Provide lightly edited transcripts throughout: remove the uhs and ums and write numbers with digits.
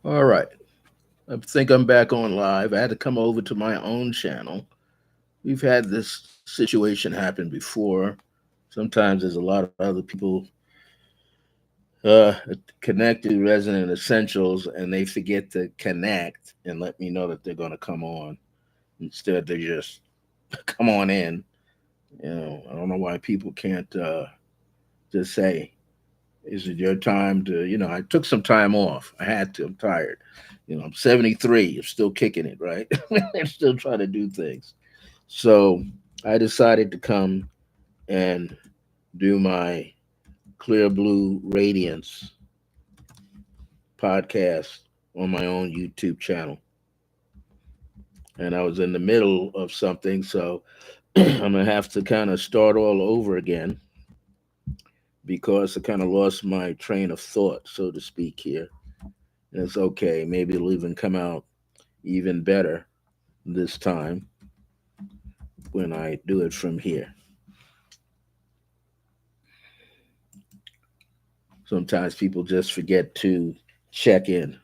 All right. I think I'm back on live. I had to come over to my own channel. We've had this situation happen before. Sometimes there's a lot of other people uh, connected to Resident Essentials and they forget to connect and let me know that they're going to come on. Instead, they just come on in. I don't know why people can't just say, is it your time to, I took some time off. I had to. I'm tired. I'm 73. I'm still kicking it, right? I'm still trying to do things. So I decided to come and do my Clear Blue Radiance podcast on my own YouTube channel. And I was in the middle of something, so I'm going to have to kind of start all over again because I kind of lost my train of thought, so to speak, here. And it's okay. Maybe it'll even come out even better this time when I do it from here. Sometimes people just forget to check in.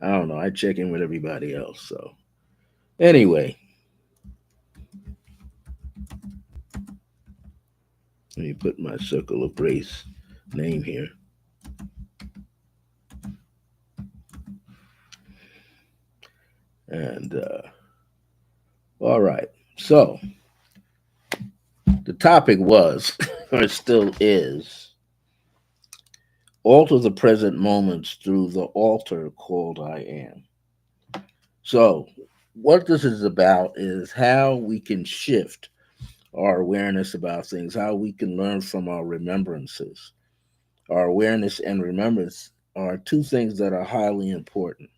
I don't know. I check in with everybody else. So, anyway, let me put my circle of grace name here. And, all right. So, the topic was, or it still is, alter the present moments through the altar called I am. So, what this is about is how we can shift our awareness about things, how we can learn from our remembrances. Our awareness and remembrance are two things that are highly important.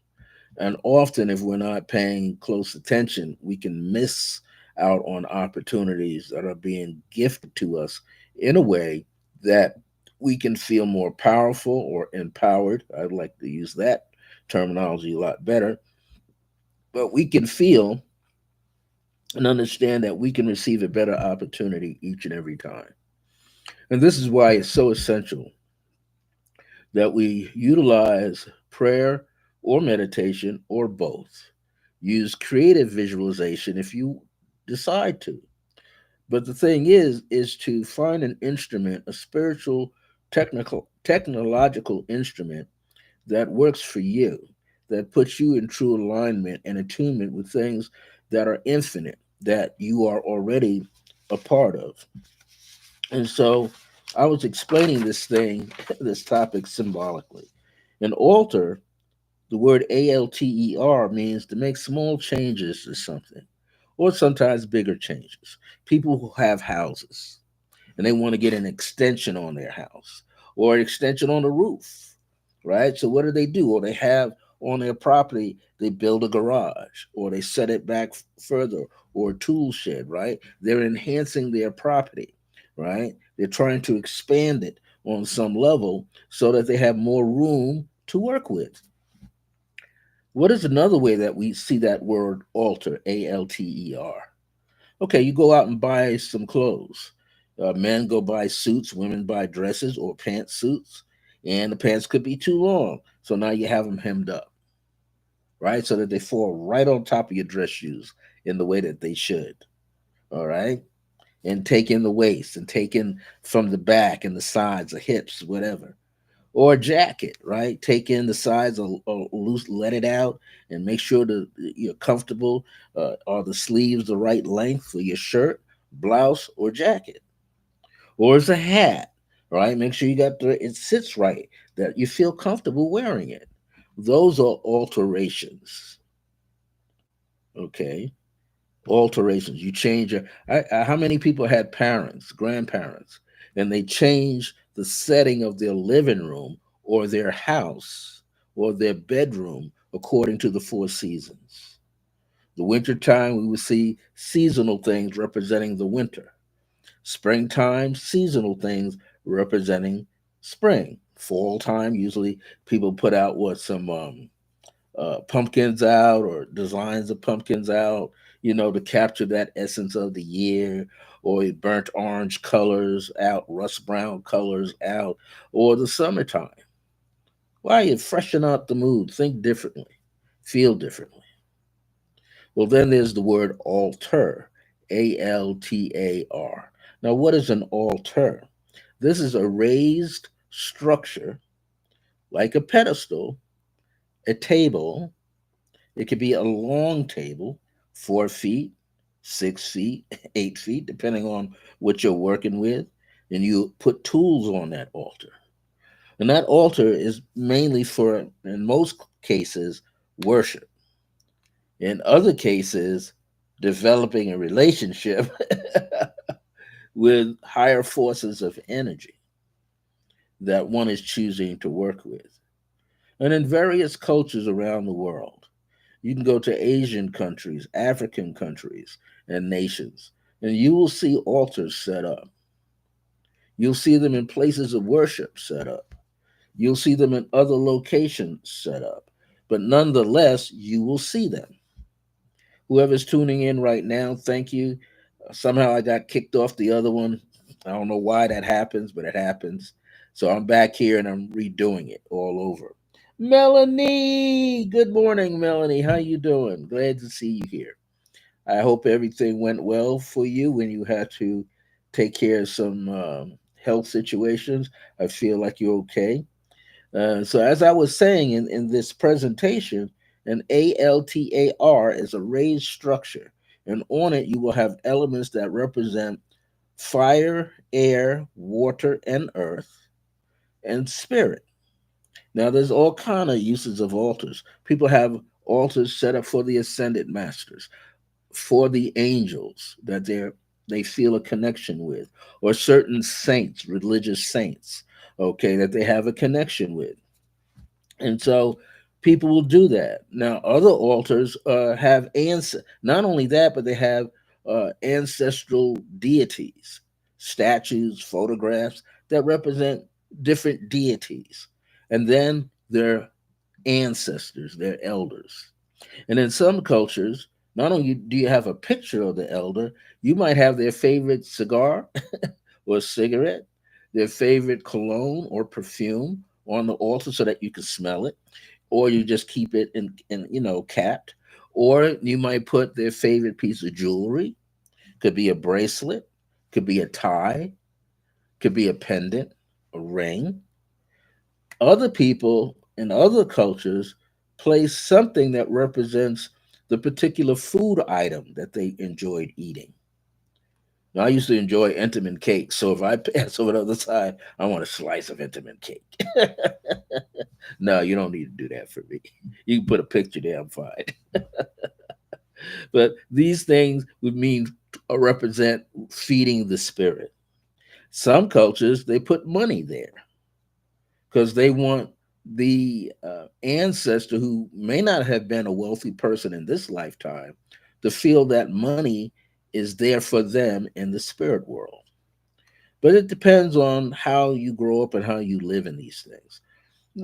And often, if we're not paying close attention, we can miss out on opportunities that are being gifted to us in a way that we can feel more powerful or empowered. I'd like to use that terminology a lot better. But we can feel and understand that we can receive a better opportunity each and every time. And this is why it's so essential that we utilize prayer or meditation or both. Use creative visualization if you decide to. But the thing is to find an instrument, a spiritual, technological instrument that works for you, that puts you in true alignment and attunement with things that are infinite, that you are already a part of. And so I was explaining this thing, this topic symbolically. An altar, the word ALTER means to make small changes to something, or sometimes bigger changes. People who have houses and they want to get an extension on their house or an extension on the roof, right? So what do? Or they have on their property, they build a garage or they set it back further or a tool shed, right? They're enhancing their property, right? They're trying to expand it on some level so that they have more room to work with. What is another way that we see that word alter, ALTER? Okay, you go out and buy some clothes. Men go buy suits, women buy dresses or pantsuits, and the pants could be too long. So now you have them hemmed up, right? So that they fall right on top of your dress shoes in the way that they should, all right? And take in the waist and take in from the back and the sides, the hips, whatever. Or a jacket, right? Take in the sides or loose, let it out, and make sure that you're comfortable. Are the sleeves the right length for your shirt, blouse, or jacket? Or it's a hat, right? Make sure you got it sits right, that you feel comfortable wearing it. Those are alterations, okay? Alterations. You change your. How many people had parents, grandparents, and they change the setting of their living room or their house or their bedroom according to the four seasons? The winter time, we would see seasonal things representing the winter. Springtime, seasonal things representing spring. Fall time, usually people put out what some pumpkins out or designs of pumpkins out, to capture that essence of the year, or burnt orange colors out, rust brown colors out, or the summertime. Why? You freshen out the mood, think differently, feel differently. Well, then there's the word altar, Altar. Now, what is an altar? This is a raised structure like a pedestal, a table. It could be a long table, 4 feet, 6 feet, 8 feet, depending on what you're working with. And you put tools on that altar. And that altar is mainly for, in most cases, worship. In other cases, developing a relationship with higher forces of energy that one is choosing to work with. And in various cultures around the world, you can go to Asian countries, African countries, and nations, and you will see altars set up. You'll see them in places of worship set up. You'll see them in other locations set up. But nonetheless, you will see them. Whoever's tuning in right now, thank you. Somehow I got kicked off the other one. I don't know why that happens, but it happens. So I'm back here and I'm redoing it all over. Melanie, good morning, Melanie. How you doing? Glad to see you here. I hope everything went well for you when you had to take care of some health situations. I feel like you're okay. So, as I was saying in this presentation, an ALTAR is a raised structure, and on it you will have elements that represent fire, air, water, and earth, and spirit. Now, there's all kind of uses of altars. People have altars set up for the ascended masters, for the angels that they feel a connection with, or certain saints, religious saints, okay, that they have a connection with. And so people will do that. Now, other altars have not only that, but they have ancestral deities, statues, photographs that represent different deities. And then their ancestors, their elders. And in some cultures, not only do you have a picture of the elder, you might have their favorite cigar or cigarette, their favorite cologne or perfume on the altar so that you can smell it, or you just keep it in capped, or you might put their favorite piece of jewelry. Could be a bracelet, could be a tie, could be a pendant, a ring. Other people in other cultures place something that represents the particular food item that they enjoyed eating. Now, I used to enjoy intimate cake, so if I pass over the other side, I want a slice of intimate cake. No, you don't need to do that for me. You can put a picture there, I'm fine. But these things would mean represent feeding the spirit. Some cultures, they put money there because they want the ancestor who may not have been a wealthy person in this lifetime to feel that money is there for them in the spirit world. But it depends on how you grow up and how you live in these things.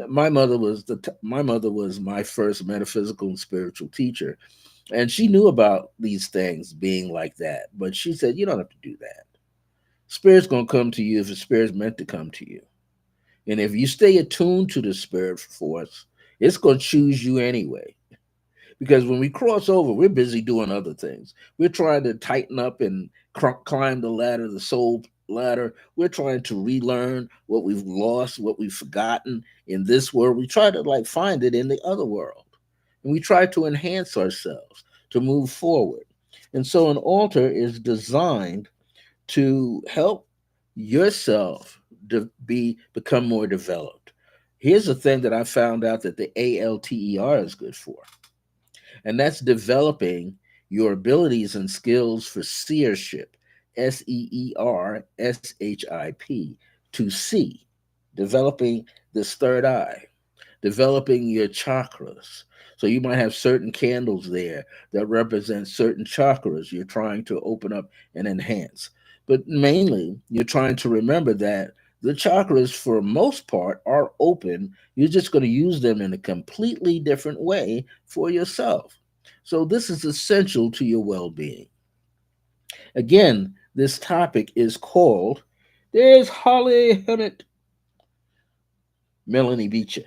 My mother was my first metaphysical and spiritual teacher, and she knew about these things being like that. But she said, "You don't have to do that. Spirit's gonna come to you if the spirit's meant to come to you, and if you stay attuned to the spirit force, it's gonna choose you anyway." Because when we cross over, we're busy doing other things. We're trying to tighten up and climb the ladder, the soul ladder. We're trying to relearn what we've lost, what we've forgotten in this world. We try to like find it in the other world. And we try to enhance ourselves to move forward. And so an altar is designed to help yourself to become more developed. Here's the thing that I found out that the ALTER is good for, and that's developing your abilities and skills for seership, SEERSHIP, to see, developing this third eye, developing your chakras. So you might have certain candles there that represent certain chakras you're trying to open up and enhance. But mainly, you're trying to remember that the chakras, for most part, are open. You're just going to use them in a completely different way for yourself. So this is essential to your well-being. Again, this topic is called, there's Holly Hunnit. Melanie beat you.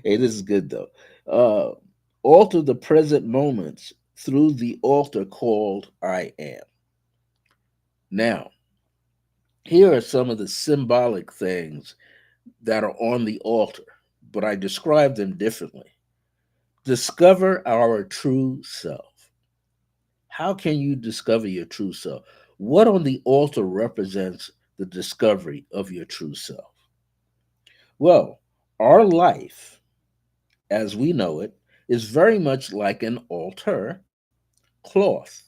Hey, this is good though. Uh, Alter the present moments through the altar called I am. Now, here are some of the symbolic things that are on the altar, but I describe them differently. Discover our true self. How can you discover your true self? What on the altar represents the discovery of your true self? Well, our life, as we know it, is very much like an altar cloth.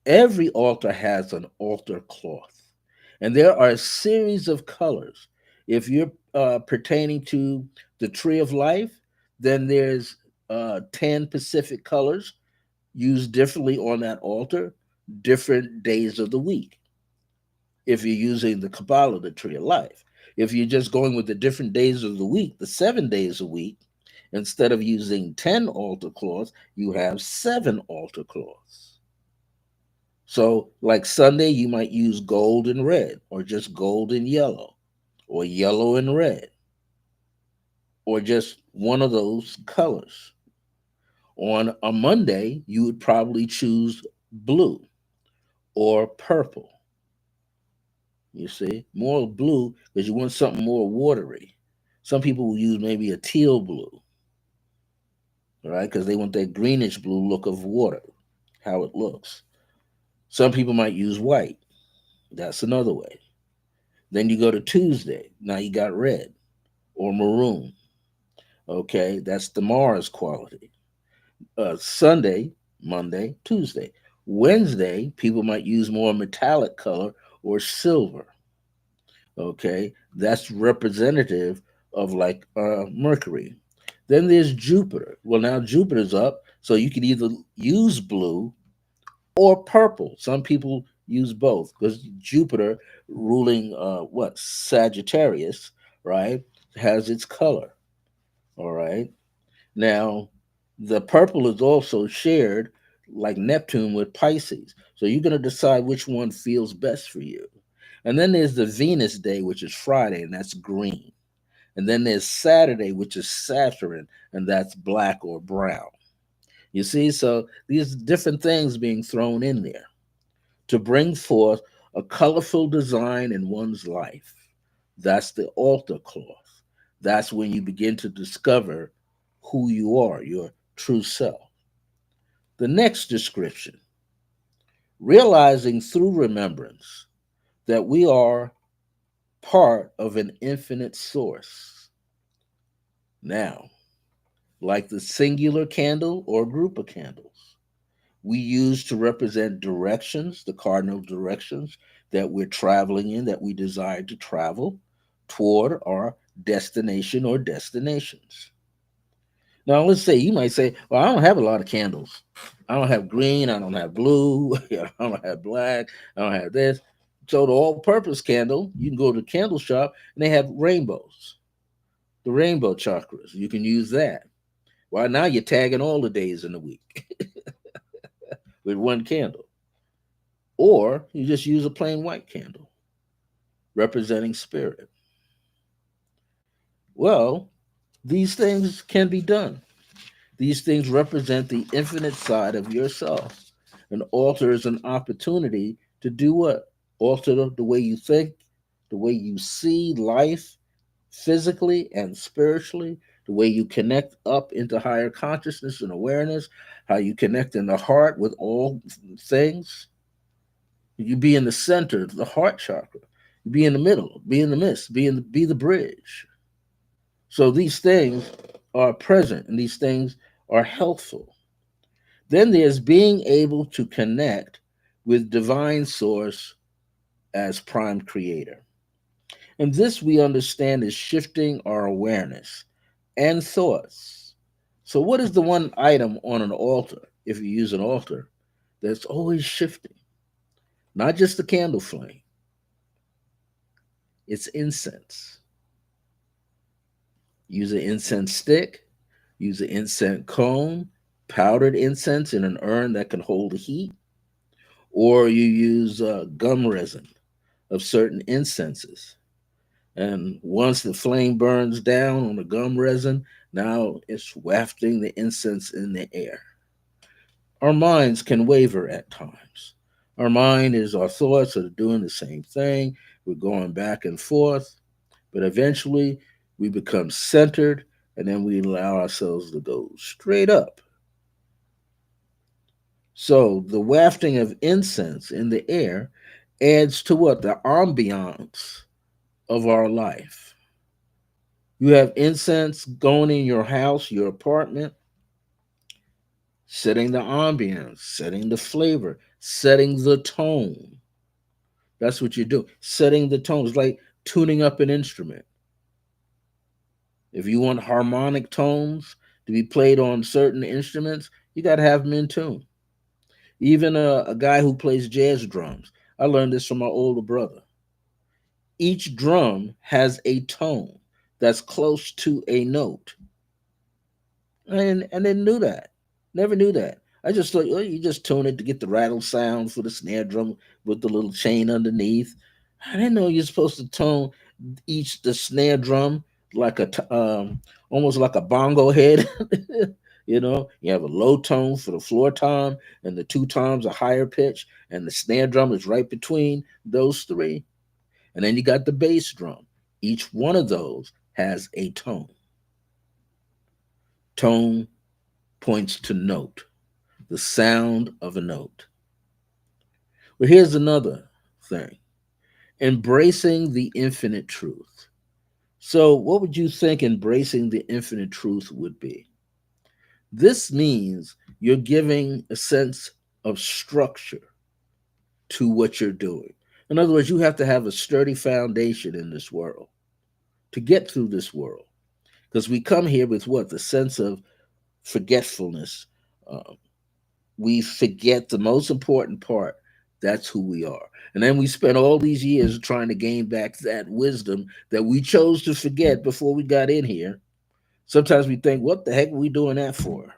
Every altar has an altar cloth, and there are a series of colors. If you're pertaining to the tree of life, then there's 10 specific colors used differently on that altar, different days of the week. If you're using the Kabbalah, the tree of life, if you're just going with the different days of the week, the 7 days a week, instead of using 10 altar cloths, you have seven altar cloths. So, like Sunday, you might use gold and red, or just gold and yellow, or yellow and red, or just one of those colors. On a Monday, you would probably choose blue or purple. You see, more blue because you want something more watery. Some people will use maybe a teal blue, right? Because they want that greenish blue look of water, how it looks. Some people might use white. That's another way. Then you go to Tuesday. Now you got red or maroon. Okay, that's the Mars quality. Sunday, Monday, Tuesday. Wednesday, people might use more metallic color or silver. Okay, that's representative of like Mercury. Then there's Jupiter. Well, now Jupiter's up, so you can either use blue or purple. Some people use both because Jupiter, ruling what Sagittarius, right, has its color. All right. Now, the purple is also shared, like Neptune, with Pisces. So you're going to decide which one feels best for you. And then there's the Venus day, which is Friday, and that's green. And then there's Saturday, which is Saturn, and that's black or brown. You see, so these different things being thrown in there to bring forth a colorful design in one's life. That's the altar cloth. That's when you begin to discover who you are, your true self. The next description, realizing through remembrance that we are part of an infinite source. Now, like the singular candle or group of candles, we use to represent directions, the cardinal directions that we're traveling in, that we desire to travel toward our destination or destinations. Now, let's say you might say, well, I don't have a lot of candles. I don't have green. I don't have blue. I don't have black. I don't have this. So, the all purpose candle, you can go to the candle shop and they have rainbows, the rainbow chakras. You can use that. Well, now you're tagging all the days in the week with one candle. Or you just use a plain white candle representing spirit. Well, these things can be done. These things represent the infinite side of yourself. And altar is an opportunity to do what? Alter the way you think, the way you see life physically and spiritually, the way you connect up into higher consciousness and awareness, how you connect in the heart with all things. You be in the center, the heart chakra. You be in the middle, be in the midst, be the bridge. So these things are present and these things are helpful. Then there's being able to connect with divine source as prime creator. And this we understand is shifting our awareness and thoughts. So what is the one item on an altar, if you use an altar, that's always shifting? Not just the candle flame, it's incense. Use an incense stick, use an incense cone, powdered incense in an urn that can hold the heat, or you use gum resin of certain incenses. And once the flame burns down on the gum resin, now it's wafting the incense in the air. Our minds can waver at times. Our mind is our thoughts are doing the same thing. We're going back and forth, but eventually we become centered and then we allow ourselves to go straight up. So the wafting of incense in the air adds to what? The ambiance of our life. You have incense going in your house, your apartment, setting the ambiance, setting the flavor, setting the tone. That's what you do. Setting the tone. It's like tuning up an instrument. If you want harmonic tones to be played on certain instruments, you got to have them in tune. Even a guy who plays jazz drums, I learned this from my older brother. Each drum has a tone that's close to a note. I didn't know that. Never knew that. I just thought, oh, you just tune it to get the rattle sound for the snare drum with the little chain underneath. I didn't know you're supposed to tone each the snare drum like almost like a bongo head. You have a low tone for the floor tom, and the two toms a higher pitch, and the snare drum is right between those three. And then you got the bass drum. Each one of those has a tone. Tone points to note, the sound of a note. But here's another thing, embracing the infinite truth. So, what would you think embracing the infinite truth would be? This means you're giving a sense of structure to what you're doing. In other words, you have to have a sturdy foundation in this world to get through this world. Because we come here with what? The sense of forgetfulness. Uh, we forget the most important part. That's who we are. And then we spend all these years trying to gain back that wisdom that we chose to forget before we got in here. Sometimes we think, what the heck are we doing that for?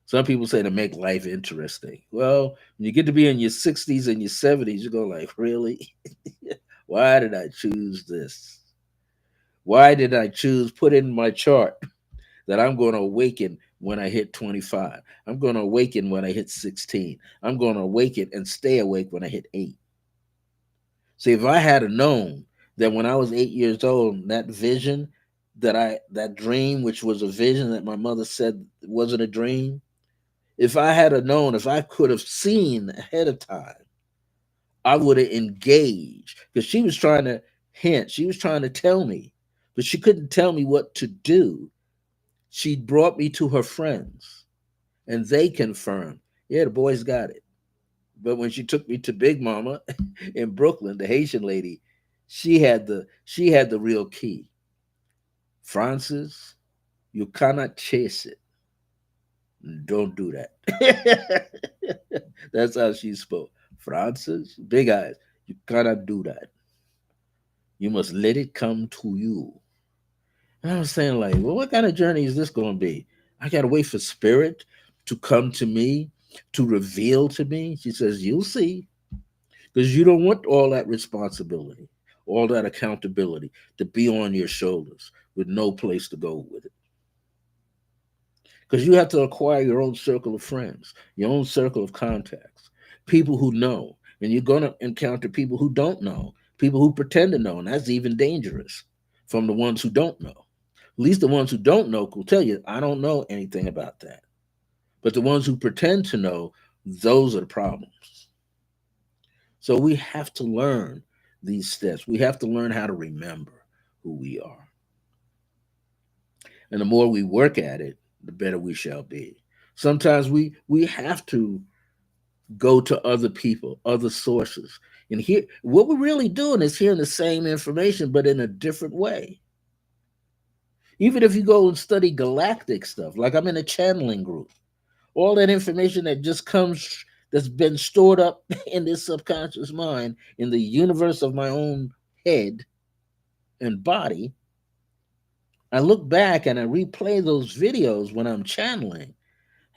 Some people say to make life interesting. Well, when you get to be in your 60s and your 70s, you go like, really? Why did I choose this? Why did I choose put in my chart that I'm going to awaken when I hit 25? I'm going to awaken when I hit 16. I'm going to awaken and stay awake when I hit 8. See, if I had known that when I was 8 years old, that vision that dream, which was a vision that my mother said wasn't a dream, if I had known, if I could have seen ahead of time, I would have engaged because she was trying to hint, she was trying to tell me, but she couldn't tell me what to do. She brought me to her friends and they confirmed, yeah, the boys got it. But when she took me to Big Mama in Brooklyn, the Haitian lady, she had the real key. Francis, you cannot chase it. Don't do that. That's how she spoke. Francis, big eyes, you cannot do that. You must let it come to you. And I was saying, like, well, what kind of journey is this going to be? I got to wait for spirit to come to me, to reveal to me. She says, you'll see, because you don't want all that responsibility, all that accountability to be on your shoulders with no place to go with it. Because you have to acquire your own circle of friends, your own circle of contacts, people who know. And you're going to encounter people who don't know, people who pretend to know. And that's even dangerous from the ones who don't know. At least the ones who don't know will tell you, I don't know anything about that. But the ones who pretend to know, those are the problems. So we have to learn these steps. We have to learn how to remember who we are. And the more we work at it, the better we shall be. Sometimes we have to go to other people, other sources. And here what we're really doing is hearing the same information but in a different way. Even if you go and study galactic stuff, like I'm in a channeling group, all that information that just comes that's been stored up in this subconscious mind in the universe of my own head and body, I look back and I replay those videos when I'm channeling.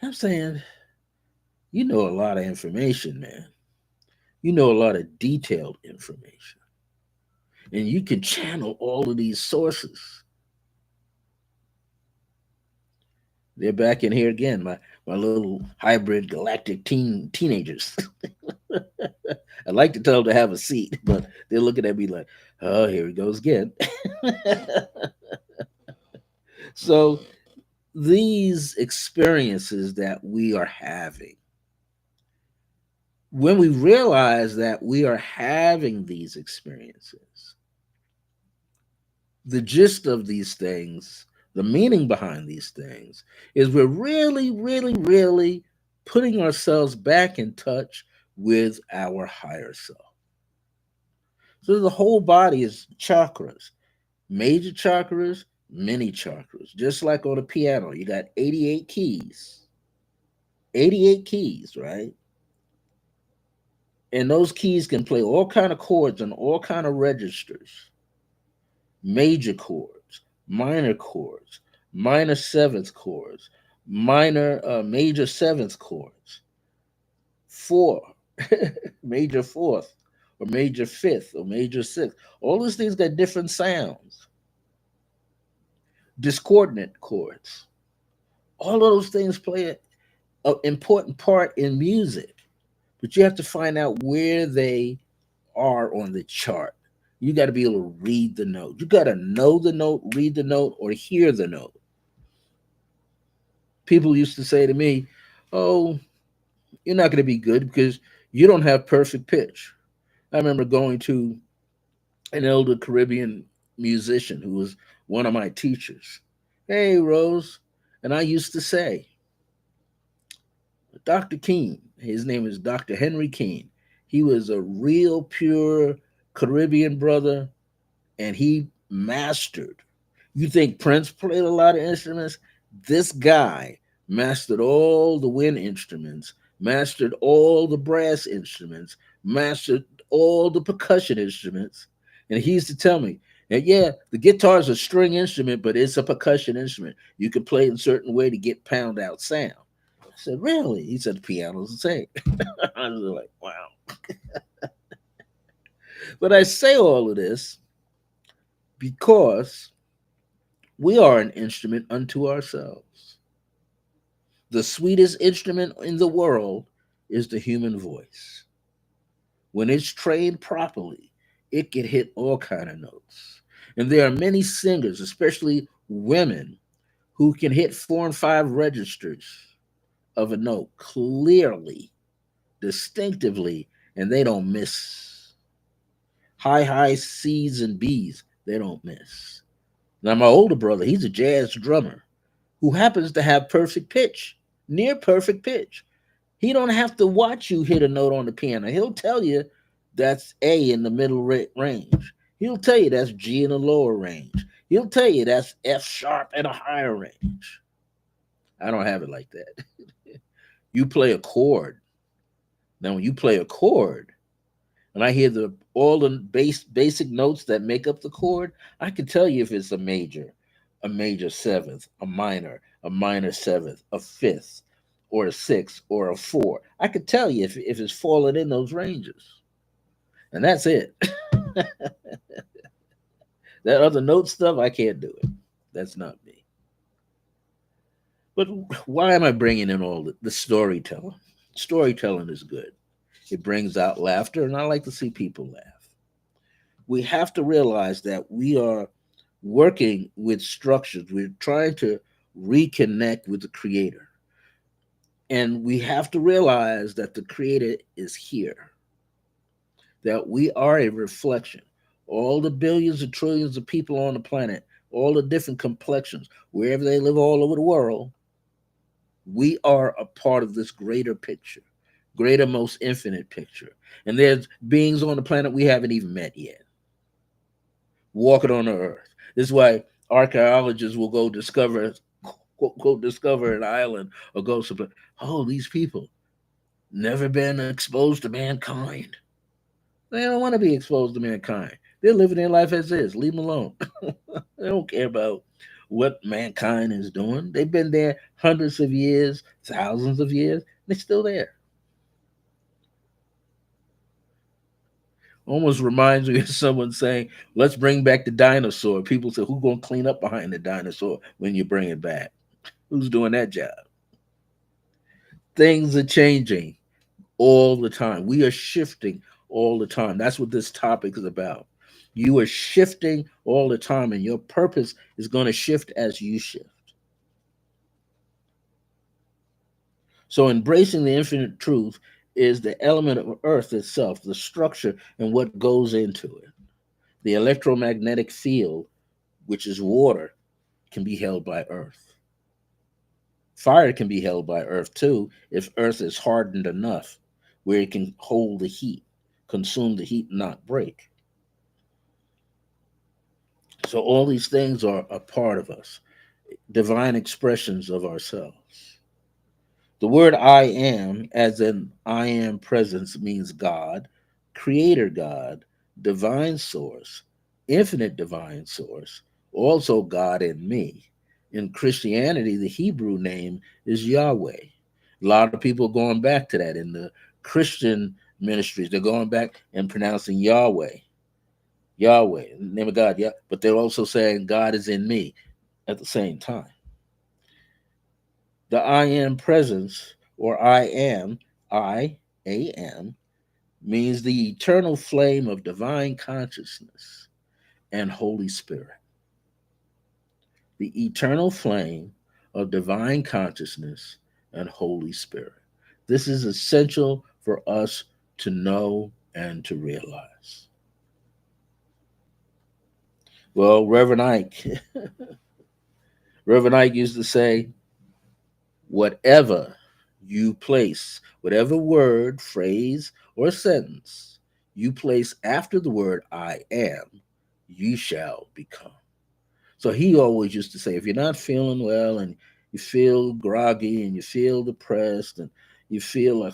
I'm saying, you know a lot of information, man. You know a lot of detailed information. And you can channel all of these sources. They're back in here again, my little hybrid galactic teenagers. I'd like to tell them to have a seat, but they're looking at me like, oh, here he goes again. So these experiences that we are having, when we realize that we are having these experiences, the gist of these things, the meaning behind these things, is we're really, really, really putting ourselves back in touch with our higher self. So the whole body is chakras, major chakras, mini chakras. Just like on a piano, you got 88 keys. 88 keys, right? And those keys can play all kind of chords and all kind of registers. Major chords, minor seventh chords, minor major seventh chords, four, major fourth, or major fifth, or major sixth. All these things got different sounds. Discordant chords. All of those things play an important part in music, but you have to find out where they are on the chart. You got to be able to read the note. You got to know the note, read the note, or hear the note. People used to say to me, "Oh, you're not going to be good because you don't have perfect pitch." I remember going to an elder Caribbean musician who was one of my teachers. Hey, Rose. And I used to say, Dr. Keene, his name is Dr. Henry Keene. He was a real pure Caribbean brother and he mastered. You think Prince played a lot of instruments? This guy mastered all the wind instruments, mastered all the brass instruments, mastered all the percussion instruments. And he used to tell me, and yeah, the guitar is a string instrument, but it's a percussion instrument. You can play it in a certain way to get pound out sound. I said, really? He said, the piano's the same. I was like, wow. But I say all of this because we are an instrument unto ourselves. The sweetest instrument in the world is the human voice. When it's trained properly, it can hit all kind of notes. And there are many singers, especially women, who can hit 4 and 5 registers of a note clearly, distinctively, and they don't miss. High C's and B's, they don't miss. Now my older brother, he's a jazz drummer who happens to have perfect pitch, near perfect pitch. He don't have to watch you hit a note on the piano. He'll tell you that's A in the middle range. He'll tell you that's G in the lower range. He'll tell you that's F sharp in a higher range. I don't have it like that. You play a chord. Now, when you play a chord, and I hear the all the basic notes that make up the chord, I can tell you if it's a major seventh, a minor seventh, a fifth, or a sixth, or a four. I could tell you if it's falling in those ranges. And that's it. That other note stuff, I can't do it. That's not me. But why am I bringing in all the storytelling? Storytelling is good. It brings out laughter, and I like to see people laugh. We have to realize that we are working with structures. We're trying to reconnect with the creator. And we have to realize that the creator is here, that we are a reflection. All the billions and trillions of people on the planet, all the different complexions, wherever they live all over the world, we are a part of this greater picture, greater, most infinite picture. And there's beings on the planet we haven't even met yet, walking on the earth. This is why archaeologists will go discover an island or go somewhere. Oh, these people never been exposed to mankind. They don't want to be exposed to mankind. They're living their life as is. Leave them alone. They don't care about what mankind is doing. They've been there hundreds of years, thousands of years. They're still there. Almost reminds me of someone saying, let's bring back the dinosaur. People say, who's going to clean up behind the dinosaur when you bring it back? Who's doing that job? Things are changing all the time. We are shifting all the time. That's what this topic is about. You are shifting all the time, and your purpose is going to shift as you shift. So, embracing the infinite truth is the element of Earth itself, the structure and what goes into it. The electromagnetic field, which is water, can be held by Earth. Fire can be held by Earth too if Earth is hardened enough where it can hold the heat, consume the heat, and not break. So all these things are a part of us, divine expressions of ourselves. The word I am, as in I am presence, means God, creator God, divine source, infinite divine source, also God in me. In Christianity, the Hebrew name is Yahweh. A lot of people are going back to that in the Christian ministries. They're going back and pronouncing Yahweh, Yahweh, the name of God, yeah. But they're also saying God is in me at the same time. The I am presence, or I am, means the eternal flame of divine consciousness and Holy Spirit. The eternal flame of divine consciousness and Holy Spirit. This is essential for us to know and to realize. Well, Reverend Ike used to say, whatever you place, whatever word, phrase, or sentence you place after the word I am, you shall become. So he always used to say, if you're not feeling well and you feel groggy and you feel depressed and you feel like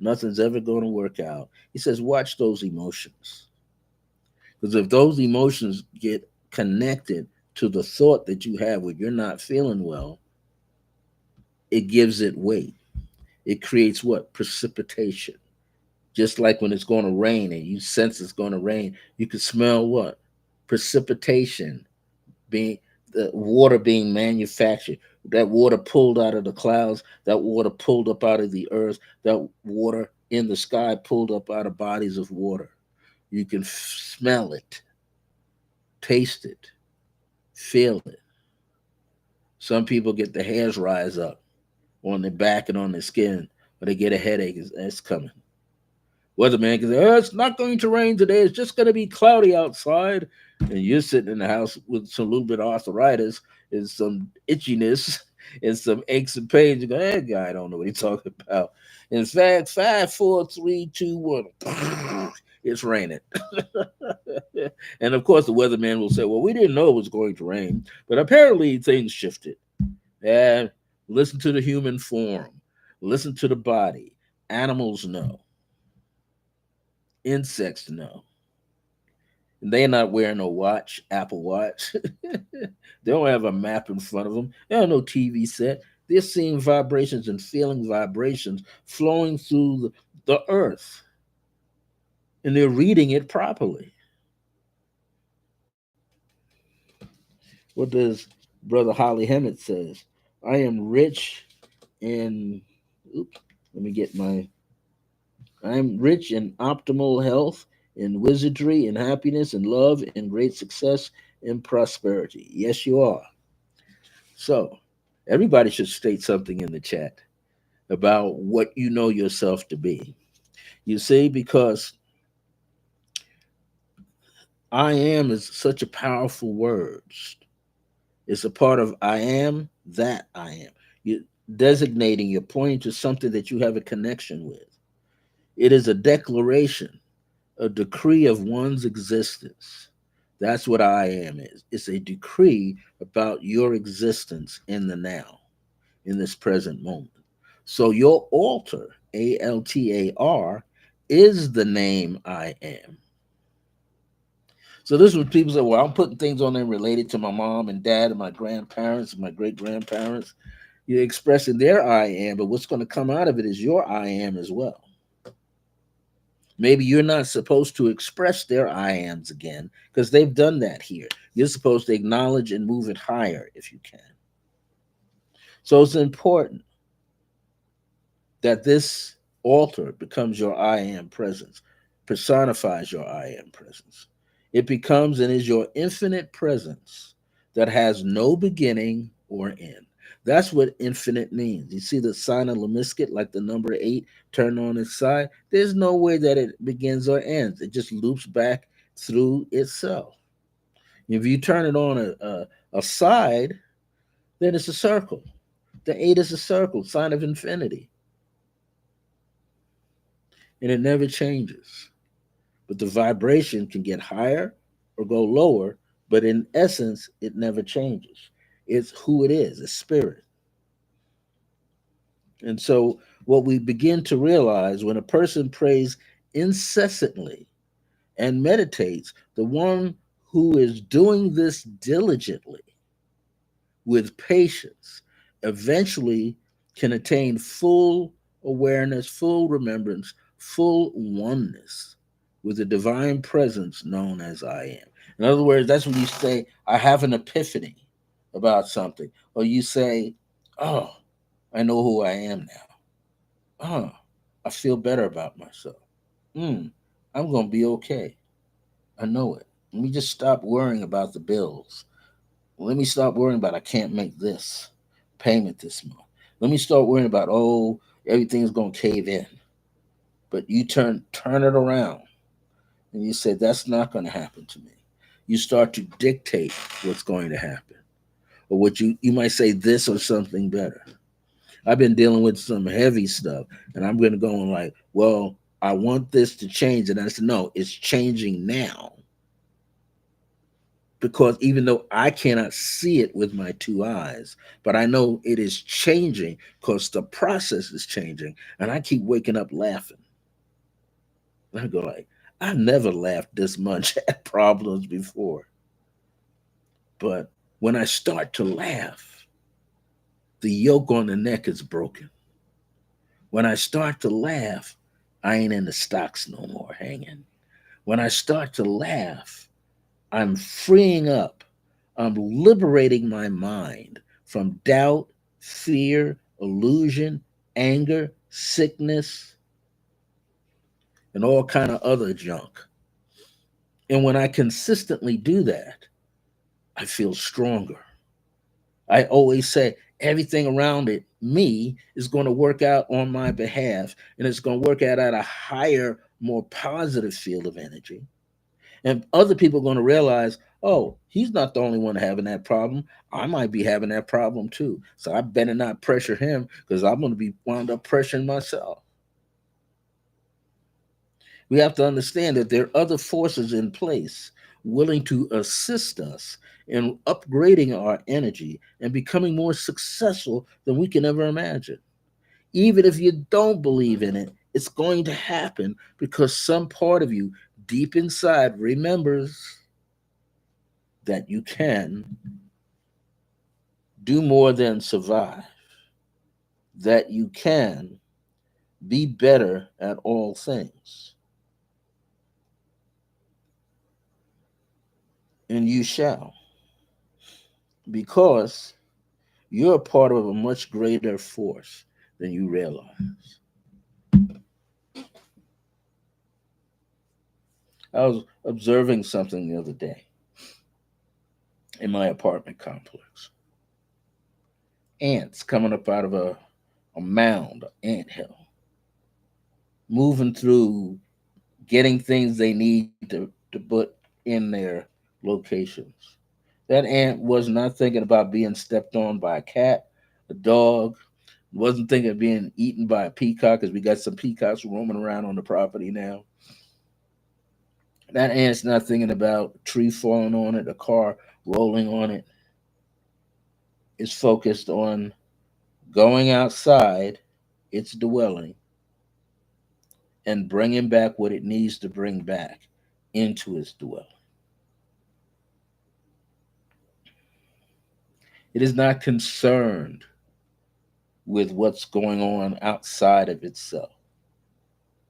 nothing's ever going to work out, he says, watch those emotions. Because if those emotions get connected to the thought that you have when you're not feeling well, it gives it weight. It creates what? Precipitation. Just like when it's going to rain and you sense it's going to rain, you can smell what? Precipitation, being the water being manufactured. That water pulled out of the clouds, that water pulled up out of the earth, that water in the sky pulled up out of bodies of water. You can smell it, taste it, feel it. Some people get the hairs rise up on their back and on their skin, or they get a headache. It's coming. Weatherman can say, oh, it's not going to rain today. It's just going to be cloudy outside. And you're sitting in the house with some little bit of arthritis and some itchiness and some aches and pains. You go, that guy, I don't know what he's talking about. In fact, 5, 4, 3, 2, 1, it's raining. And of course, the weatherman will say, well, we didn't know it was going to rain, but apparently things shifted. And listen to the human form, listen to the body. Animals know. Insects know. They're not wearing a watch, Apple Watch. They don't have a map in front of them. They don't know TV set. They're seeing vibrations and feeling vibrations flowing through the earth, and they're reading it properly. What does Brother Holly Hemmett says? I am rich in. Oops. Let me get my. I'm rich in optimal health, in wizardry, in happiness, in love, in great success, in prosperity. Yes, you are. So, everybody should state something in the chat about what you know yourself to be. You see, because I am is such a powerful word. It's a part of I am that I am. You designating, you're pointing to something that you have a connection with. It is a declaration, a decree of one's existence. That's what I am is. It's a decree about your existence in the now, in this present moment. So your altar, Altar, is the name I am. So this is when people say, well, I'm putting things on there related to my mom and dad and my grandparents and my great grandparents. You're expressing their I am, but what's going to come out of it is your I am as well. Maybe you're not supposed to express their I ams again because they've done that here. You're supposed to acknowledge and move it higher if you can. So it's important that this altar becomes your I am presence, personifies your I am presence. It becomes and is your infinite presence that has no beginning or end. That's what infinite means. You see the sign of Lemisket, like the number eight turned on its side? There's no way that it begins or ends. It just loops back through itself. If you turn it on a side, then it's a circle. The eight is a circle, sign of infinity, and it never changes. But the vibration can get higher or go lower, but in essence, it never changes. It's who it is, it's spirit. And so, what we begin to realize when a person prays incessantly and meditates, the one who is doing this diligently with patience eventually can attain full awareness, full remembrance, full oneness with the divine presence known as I am. In other words, that's when you say, I have an epiphany about something, or you say, oh, I know who I am now. Oh, I feel better about myself. I'm going to be okay. I know it. Let me just stop worrying about the bills. Let me stop worrying about I can't make this payment this month. Let me start worrying about, oh, everything's going to cave in. But you turn it around and you say that's not going to happen to me. You start to dictate what's going to happen, or what you might say this or something better. I've been dealing with some heavy stuff, and I'm going to go and like, well, I want this to change, and I said no, it's changing now, because even though I cannot see it with my two eyes, but I know it is changing because the process is changing, and I keep waking up laughing. And I go like, I never laughed this much at problems before, but when I start to laugh, the yoke on the neck is broken. When I start to laugh, I ain't in the stocks no more hanging. When I start to laugh, I'm freeing up. I'm liberating my mind from doubt, fear, illusion, anger, sickness, and all kind of other junk. And when I consistently do that, I feel stronger. I always say everything around it, me, is going to work out on my behalf, and it's going to work out at a higher, more positive field of energy. And other people are going to realize, oh, he's not the only one having that problem. I might be having that problem too. So I better not pressure him because I'm going to be wound up pressuring myself. We have to understand that there are other forces in place willing to assist us in upgrading our energy and becoming more successful than we can ever imagine. Even if you don't believe in it, it's going to happen because some part of you deep inside remembers that you can do more than survive, that you can be better at all things, and you shall, because you're a part of a much greater force than you realize. I was observing something the other day in my apartment complex. Ants coming up out of a mound, an ant hill, moving through, getting things they need to put in their locations. That ant was not thinking about being stepped on by a cat, a dog, wasn't thinking of being eaten by a peacock because we got some peacocks roaming around on the property now. That ant's not thinking about a tree falling on it, a car rolling on it. It's focused on going outside its dwelling and bringing back what it needs to bring back into its dwelling. It is not concerned with what's going on outside of itself,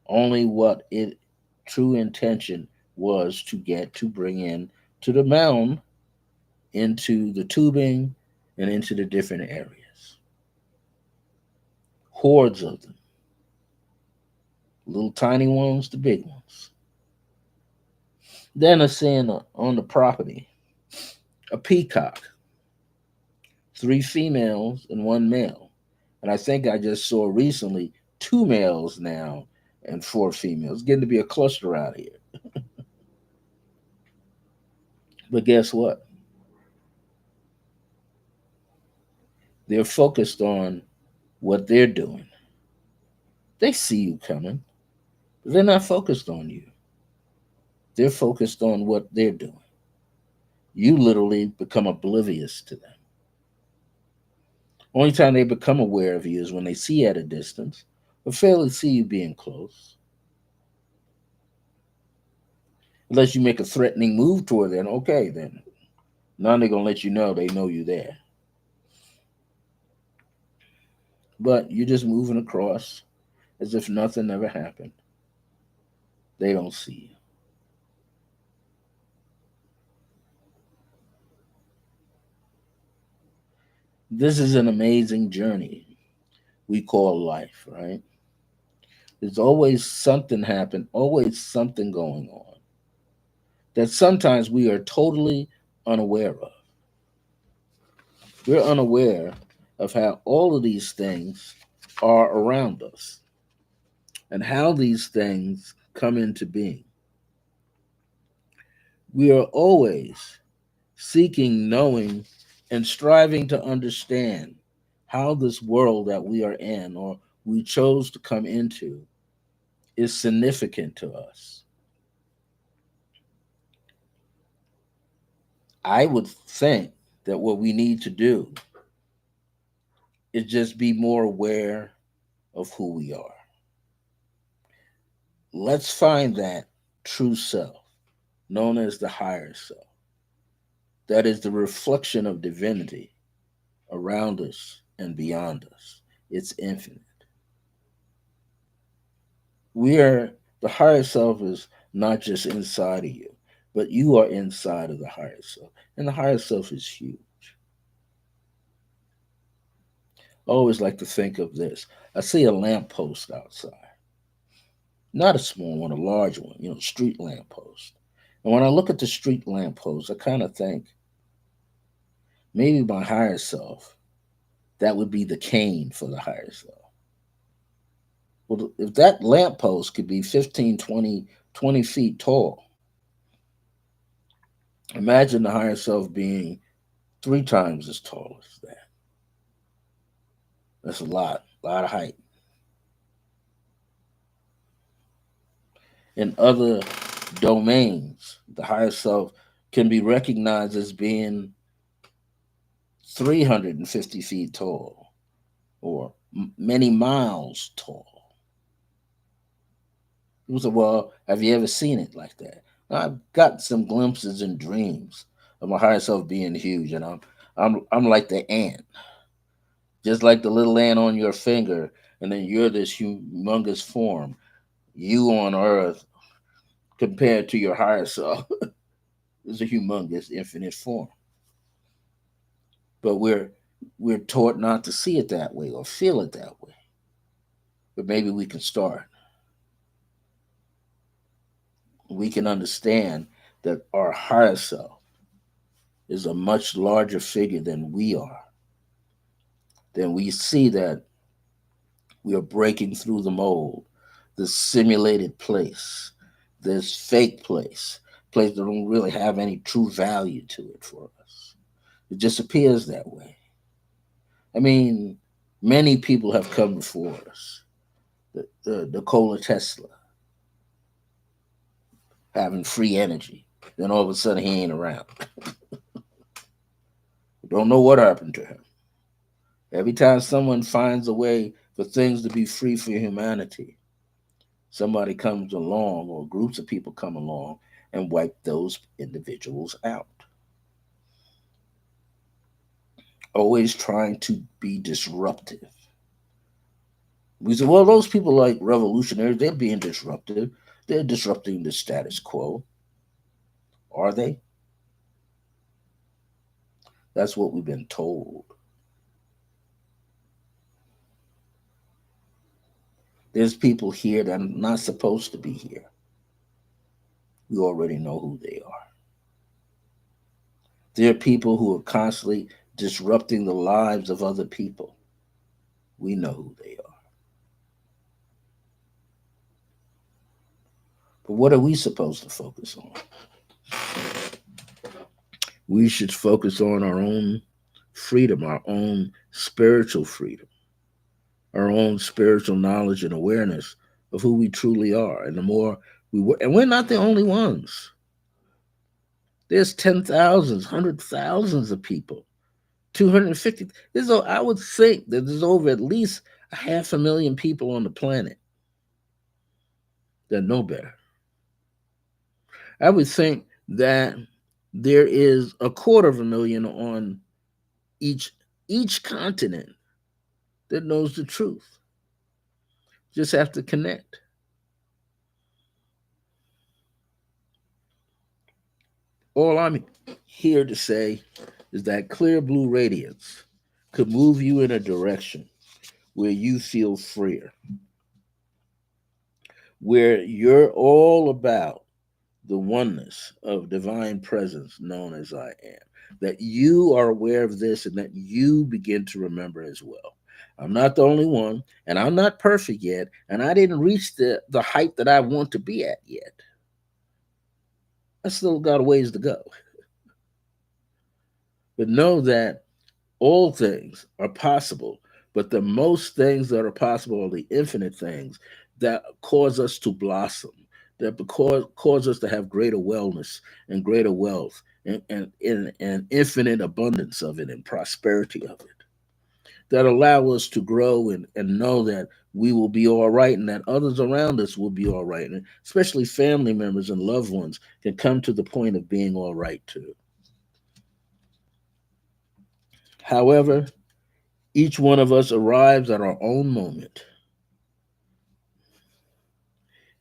only what it true intention was to get to bring in to the mound, into the tubing, and into the different areas. Hordes of them, little tiny ones, the big ones. Then I seen on the property a peacock, three females and one male. And I think I just saw recently two males now and four females. It's getting to be a cluster out here. But guess what? They're focused on what they're doing. They see you coming, but they're not focused on you. They're focused on what they're doing. You literally become oblivious to them. Only time they become aware of you is when they see you at a distance or fail to see you being close. Unless you make a threatening move toward them, okay, then now they're gonna let you know they know you're there. But you're just moving across as if nothing ever happened. They don't see you. This is an amazing journey we call life, right? There's always something happen, always something going on that sometimes we are totally unaware of. We're unaware of how all of these things are around us and how these things come into being. We are always seeking, knowing, and striving to understand how this world that we are in or we chose to come into is significant to us. I would think that what we need to do is just be more aware of who we are. Let's find that true self, known as the higher self. That is the reflection of divinity around us and beyond us. It's infinite. We are the higher self is not just inside of you, but you are inside of the higher self. And the higher self is huge. I always like to think of this. I see a lamppost outside. Not a small one, a large one, street lamppost. And when I look at the street lamppost, I kind of think maybe my higher self, that would be the cane for the higher self. Well, if that lamppost could be 15, 20 feet tall, imagine the higher self being three times as tall as that. That's a lot of height. In other domains, the higher self can be recognized as being 350 feet tall or many miles tall. People say, well, have you ever seen it like that? I've got some glimpses and dreams of my higher self being huge, and I'm like the ant, just like the little ant on your finger, and then you're this humongous form. You on Earth compared to your higher self is a humongous infinite form. But we're taught not to see it that way or feel it that way. But maybe we can start. We can understand that our higher self is a much larger figure than we are. Then we see that we are breaking through the mold, this simulated place, this fake place that don't really have any true value to it for us. It just appears that way. I mean, many people have come before us. Nikola Tesla having free energy. Then all of a sudden he ain't around. We don't know what happened to him. Every time someone finds a way for things to be free for humanity, somebody comes along or groups of people come along and wipe those individuals out. Always trying to be disruptive. We say, well, those people like revolutionaries, they're being disruptive. They're disrupting the status quo. Are they? That's what we've been told. There's people here that are not supposed to be here. We already know who they are. There are people who are constantly disrupting the lives of other people. We know who they are. But what are we supposed to focus on? We should focus on our own freedom, our own spiritual freedom, our own spiritual knowledge and awareness of who we truly are. And the more we work, and we're not the only ones. There's 10,000s, 100,000s of people, 250. I would think that there's over at least a 500,000 people on the planet that know better. I would think that there is 250,000 on each each continent that knows the truth. Just have to connect. All I'm here to say is that clear blue radiance could move you in a direction where you feel freer, where you're all about the oneness of divine presence known as I am. That you are aware of this and that you begin to remember as well. I'm not the only one, and I'm not perfect yet, and I didn't reach the height that I want to be at yet. I still got a ways to go. But know that all things are possible, but the most things that are possible are the infinite things that cause us to blossom, that cause us to have greater wellness and greater wealth and infinite abundance of it and prosperity of it, that allow us to grow and know that we will be all right and that others around us will be all right. And especially family members and loved ones can come to the point of being all right too. However, each one of us arrives at our own moment.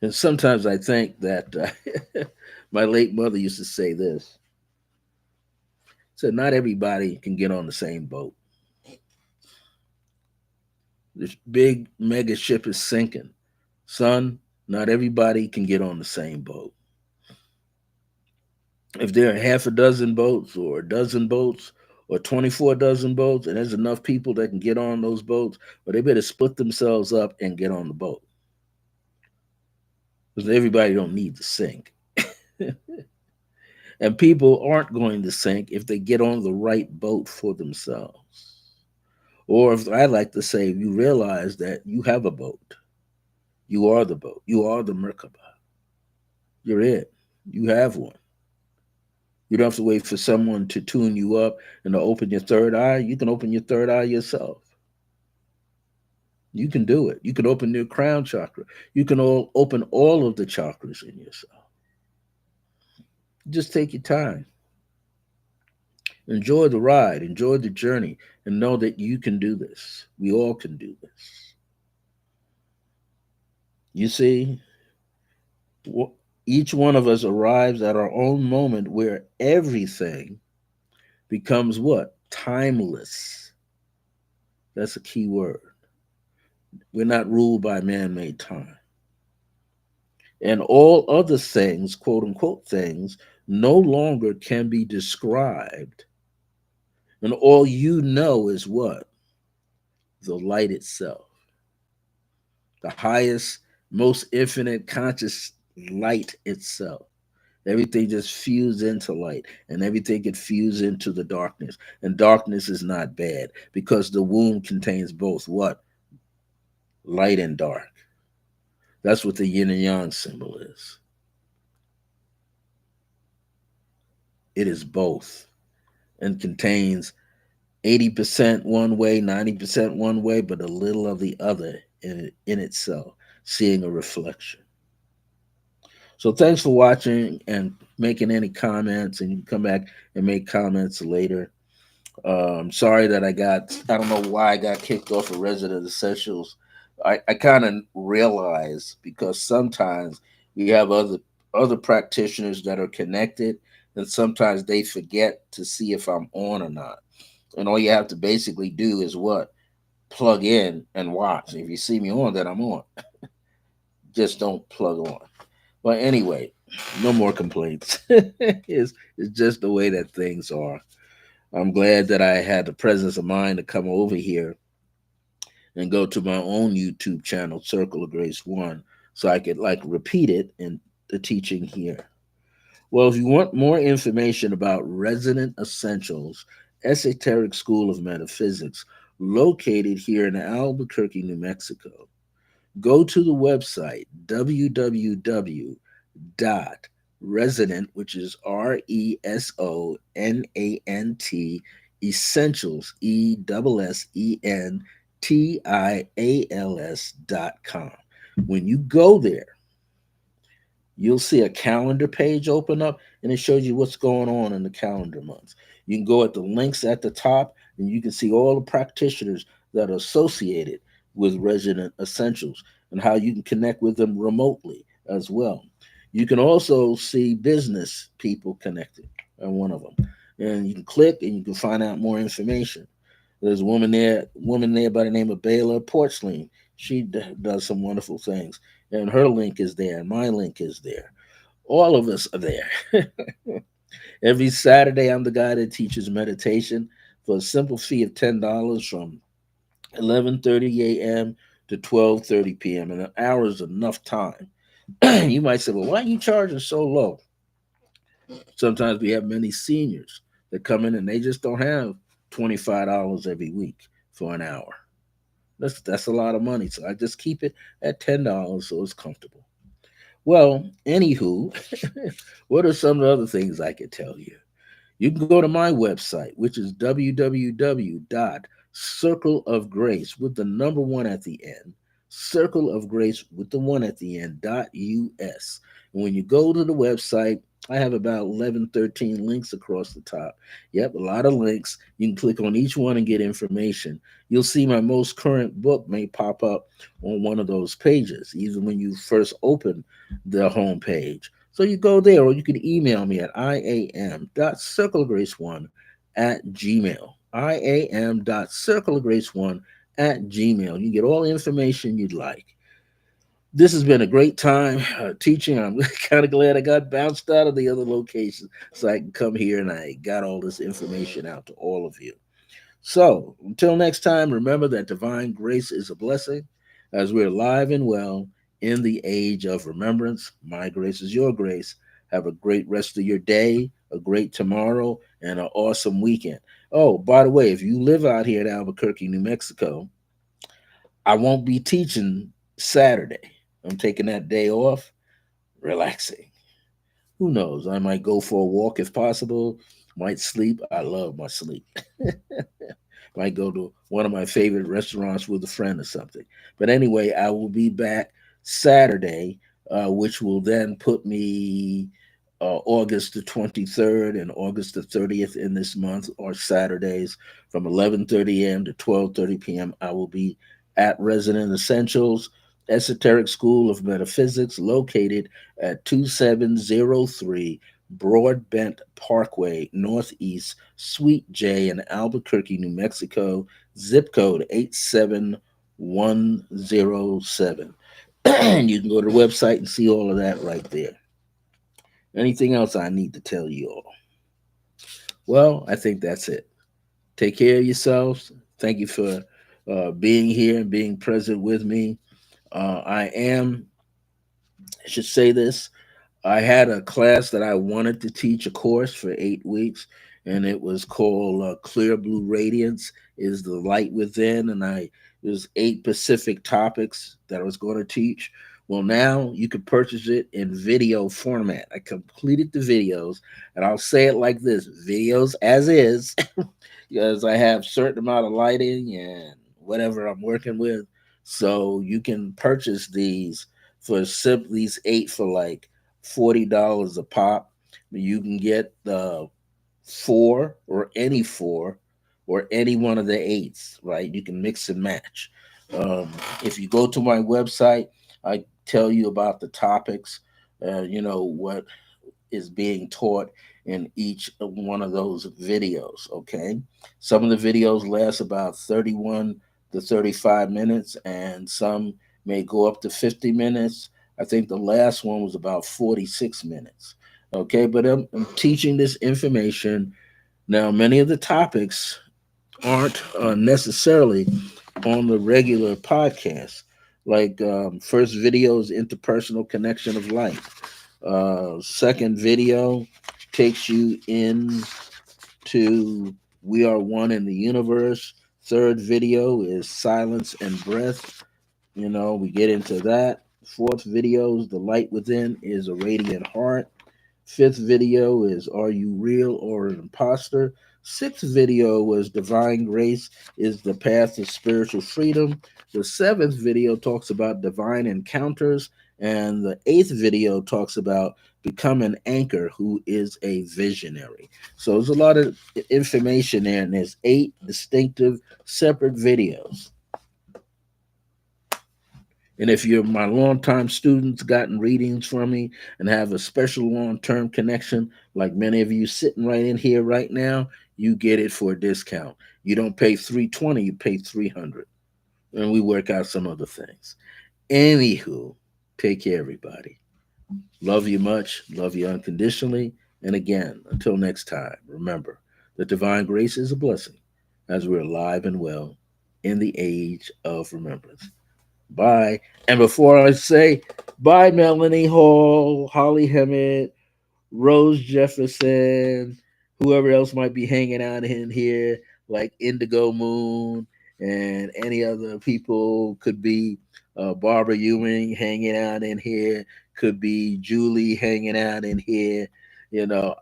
And sometimes I think that my late mother used to say this. Said, not everybody can get on the same boat. This big mega ship is sinking. Son, not everybody can get on the same boat. If there are half a dozen boats or a dozen boats or 24 dozen boats and there's enough people that can get on those boats, well, they better split themselves up and get on the boat. Because everybody don't need to sink. And people aren't going to sink if they get on the right boat for themselves. Or if I like to say, you realize that you have a boat. You are the boat. You are the Merkaba. You're it. You have one. You don't have to wait for someone to tune you up and to open your third eye. You can open your third eye yourself. You can do it. You can open your crown chakra. You can open all of the chakras in yourself. Just take your time. Enjoy the ride, enjoy the journey, and know that you can do this. We all can do this. You see, each one of us arrives at our own moment where everything becomes what? Timeless. That's a key word. We're not ruled by man made time. And all other things, quote unquote things, no longer can be described. And all you know is what? The light itself. The highest, most infinite conscious light itself. Everything just fused into light, and everything can fuse into the darkness. And darkness is not bad because the womb contains both what? Light and dark. That's what the yin and yang symbol is. It is both and contains 80% one way, 90% one way, but a little of the other in itself, seeing a reflection. So thanks for watching and making any comments, and you can come back and make comments later. Sorry that I don't know why I got kicked off of Resident Essentials. I kind of realize because sometimes We have other practitioners that are connected, and sometimes they forget to see if I'm on or not. And all you have to basically do is what? Plug in and watch. If you see me on, then I'm on. Just don't plug on. But anyway, no more complaints. It's just the way that things are. I'm glad that I had the presence of mind to come over here and go to my own YouTube channel, Circle of Grace One, so I could like repeat it in the teaching here. Well, if you want more information about Resident Essentials, Esoteric School of Metaphysics, located here in Albuquerque, New Mexico, go to the website www.resident, which is RESONANT, essentials, ESSENTIALS.com. When you go there, you'll see a calendar page open up and it shows you what's going on in the calendar months. You can go at the links at the top and you can see all the practitioners that are associated with Resident Essentials and how you can connect with them remotely as well. You can also see business people connected on one of them. And you can click and you can find out more information. There's a woman there by the name of Bayla Porcelain. She does some wonderful things, and her link is there, and my link is there. All of us are there. Every Saturday, I'm the guy that teaches meditation for a simple fee of $10 from 11:30 a.m. to 12:30 p.m. And an hour is enough time. You might say, "Well, why are you charging so low?" Sometimes we have many seniors that come in and they just don't have $25 every week for an hour. That's a lot of money. So I just keep it at $10 so it's comfortable. Well, anywho, what are some of the other things I could tell you? You can go to my website, which is www.circleofgrace with the number one at the end, circle of grace with the one at the end, .us. And when you go to the website, I have about 11, 13 links across the top. Yep, a lot of links. You can click on each one and get information. You'll see my most current book may pop up on one of those pages, even when you first open the home page. So you go there, or you can email me at iam.circlegrace1 at gmail. iam.circlegrace1 at gmail. You get all the information you'd like. This has been a great time teaching. I'm kind of glad I got bounced out of the other location so I can come here and I got all this information out to all of you. So, until next time, remember that divine grace is a blessing as we're alive and well in the age of remembrance. My grace is your grace. Have a great rest of your day, a great tomorrow, and an awesome weekend. Oh, by the way, if you live out here in Albuquerque, New Mexico, I won't be teaching Saturday. I'm taking that day off, relaxing. Who knows? I might go for a walk if possible, might sleep. I love my sleep. Might go to one of my favorite restaurants with a friend or something. But anyway, I will be back Saturday, which will then put me August the 23rd and August the 30th in this month, or Saturdays from 11:30 a.m. to 12:30 p.m. I will be at Resident Essentials Esoteric School of Metaphysics, located at 2703 Broadbent Parkway, Northeast, Suite J in Albuquerque, New Mexico, zip code 87107. You can go to the website and see all of that right there. Anything else I need to tell you all? Well, I think that's it. Take care of yourselves. Thank you for being here and being present with me. I should say this, I had a class that I wanted to teach, a course for 8 weeks, and it was called Clear Blue Radiance is the Light Within, and it was 8 specific topics that I was going to teach. Well, now you can purchase it in video format. I completed the videos, and I'll say it like this: videos as is, because I have certain amount of lighting and whatever I'm working with. So you can purchase these 8 for like $40 a pop. You can get the four or any one of the eights, right? You can mix and match. Um, if you go to my website, I tell you about the topics. what is being taught in each one of those videos. Okay. Some of the videos last about 31 to 35 minutes, and some may go up to 50 minutes. I think the last one was about 46 minutes. Okay. But I'm teaching this information. Now, many of the topics aren't necessarily on the regular podcast. Like first video is interpersonal connection of light. Second video takes you in to we are one in the universe. Third video is silence and breath. We get into that. Fourth video is the light within is a radiant heart. Fifth video is Are You Real or an Imposter? Sixth video was Divine Grace is the Path to Spiritual Freedom. The seventh video talks about divine encounters. And the eighth video talks about Become an Anchor, who is a visionary. So there's a lot of information there, and there's eight distinctive separate videos. And if you're my longtime students, gotten readings from me, and have a special long-term connection, like many of you sitting right in here right now, you get it for a discount. You don't pay 320, you pay 300, and we work out some other things. Anywho, take care, everybody. Love you much, love you unconditionally, and again, until next time, remember that divine grace is a blessing as we're alive and well in the age of remembrance. Bye. And before I say bye, Melanie Hall, Holly Hemmett, Rose Jefferson, whoever else might be hanging out in here, like Indigo Moon and any other people, could be Barbara Ewing hanging out in here, could be Julie hanging out in here. You know,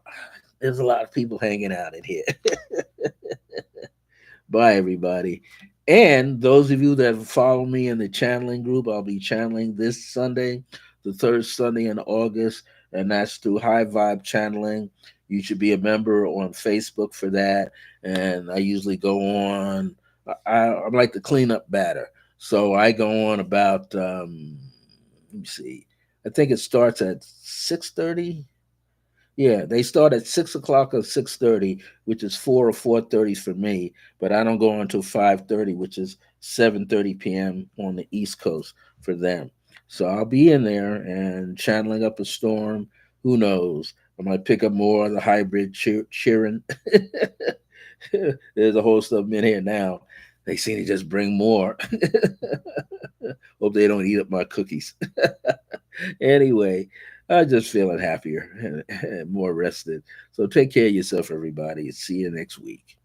there's a lot of people hanging out in here. Bye, everybody. And those of you that follow me in the channeling group, I'll be channeling this Sunday, the third Sunday in August, and that's through High Vibe Channeling. You should be a member on Facebook for that. And I usually go on, I'm like the cleanup batter. So I go on about, let me see, I think it starts at 6:30. Yeah, they start at 6 o'clock or 6:30, which is 4 or 4:30 for me. But I don't go until 5:30, which is 7:30 p.m. on the East Coast for them. So I'll be in there and channeling up a storm. Who knows? I might pick up more of the hybrid cheering. There's a host of them in here now. They seem to just bring more. Hope they don't eat up my cookies. Anyway, I'm just feeling happier and more rested. So take care of yourself, everybody. See you next week.